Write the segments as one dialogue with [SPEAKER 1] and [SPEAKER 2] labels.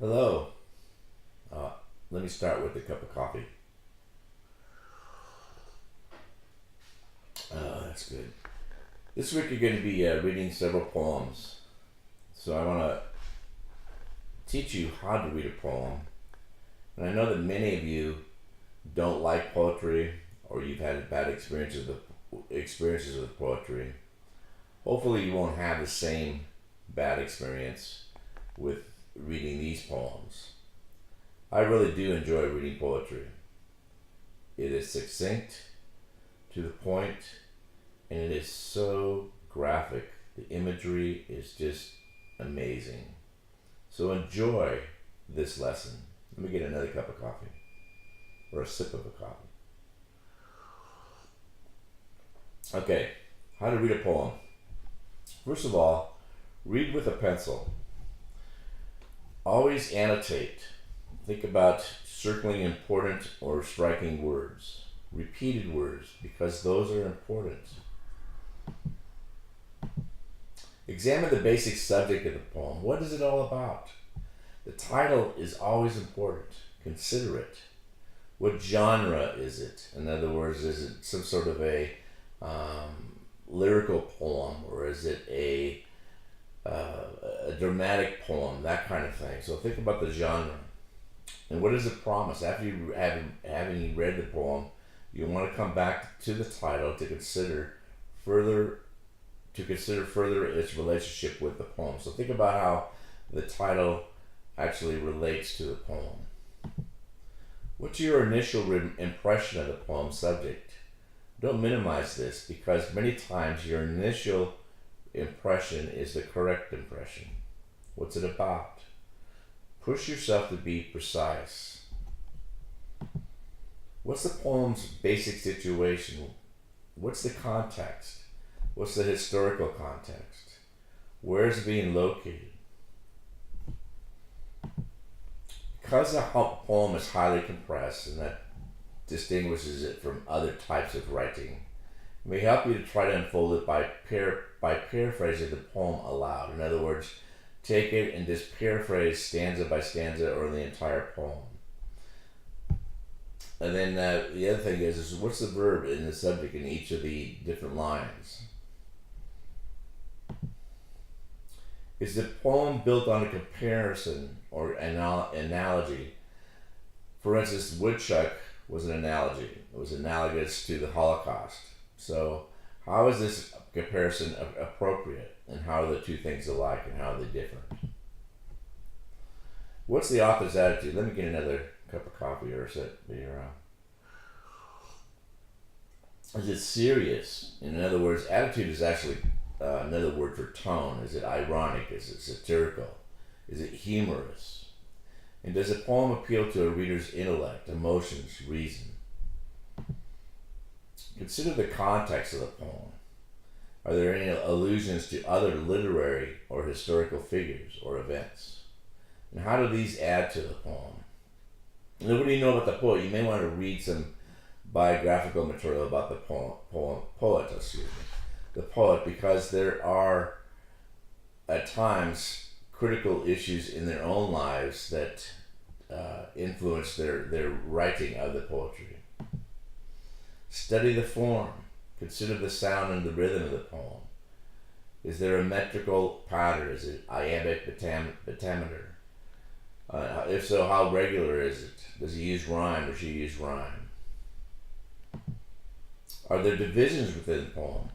[SPEAKER 1] Hello. Uh, Let me start with a cup of coffee. That's good. This week you're going to be reading several poems. So I want to teach you how to read a poem. And I know that many of you don't like poetry or you've had bad experiences with poetry. Hopefully you won't have the same bad experience with reading these poems. I really do enjoy reading poetry. It is succinct, to the point, and it is so graphic. The imagery is just amazing. So enjoy this lesson. Let me get another cup of coffee, or a sip of a coffee. Okay, how to read a poem. First of all, read with a pencil. Always annotate. Think about circling important or striking words, repeated words, because those are important. Examine the basic subject of the poem. What is it all about? The title is always important. Consider it. What genre is it? In other words, is it some sort of a lyrical poem, or is it a dramatic poem, that kind of thing? So think about the genre. And what does it promise? After you having read the poem, you want to come back to the title to consider further its relationship with the poem. So think about how the title actually relates to the poem. What's your initial impression of the poem subject? Don't minimize this, because many times your initial impression is the correct impression. What's it about? Push yourself to be precise. What's the poem's basic situation? What's the context? What's the historical context? Where is it being located? Because the poem is highly compressed, and that distinguishes it from other types of writing, it may help you to try to unfold it by paraphrasing the poem aloud. In other words, take it and just paraphrase stanza by stanza or the entire poem. And then the other thing is what's the verb in the subject in each of the different lines? Is the poem built on a comparison or analogy? For instance, woodchuck was an analogy. It was analogous to the Holocaust. So how is this comparison appropriate, and how are the two things alike, and how are they different? What's the author's attitude? Let me get another cup of coffee or a sip here. Is it serious? In other words, attitude is actually another word for tone. Is it ironic? Is it satirical? Is it humorous? And does the poem appeal to a reader's intellect, emotions, reason? Consider the context of the poem. Are there any allusions to other literary or historical figures or events? And how do these add to the poem? And what do you know about the poet? You may want to read some biographical material about the poet, because there are at times critical issues in their own lives that influence their writing of the poetry. Study the form. Consider the sound and the rhythm of the poem. Is there a metrical pattern? Is it iambic pentameter? If so, how regular is it? Does he use rhyme or she use rhyme? Are there divisions within the poem,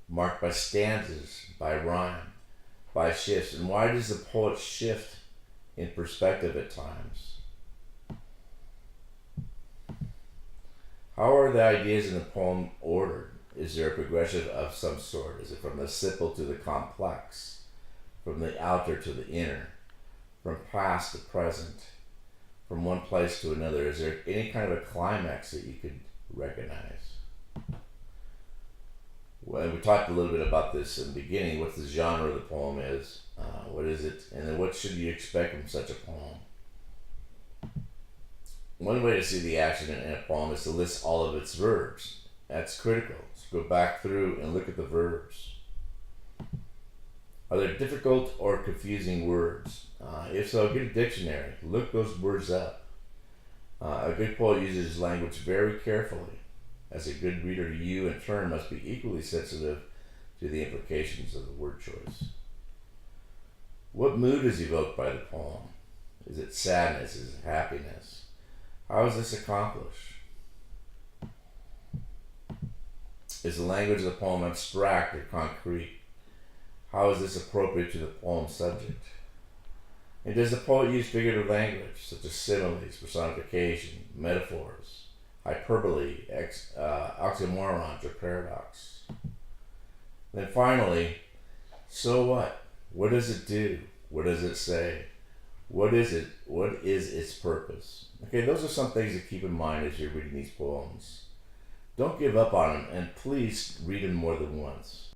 [SPEAKER 1] marked by stanzas, by rhyme, by shifts? And why does the poet shift in perspective at times? How are the ideas in the poem ordered? Is there a progression of some sort? Is it from the simple to the complex? From the outer to the inner? From past to present? From one place to another? Is there any kind of a climax that you could recognize? Well, we talked a little bit about this in the beginning, what the genre of the poem is, what is it, and then what should you expect from such a poem? One way to see the action in a poem is to list all of its verbs. That's critical. So go back through and look at the verbs. Are there difficult or confusing words? If so, get a dictionary. Look those words up. A good poet uses language very carefully. As a good reader, you in turn must be equally sensitive to the implications of the word choice. What mood is evoked by the poem? Is it sadness? Is it happiness? How is this accomplished? Is the language of the poem abstract or concrete? How is this appropriate to the poem's subject? And does the poet use figurative language, such as similes, personification, metaphors, hyperbole, oxymorons, or paradox? Then finally, so what? What does it do? What does it say? What is it? What is its purpose? Okay, those are some things to keep in mind as you're reading these poems. Don't give up on them, and please read them more than once.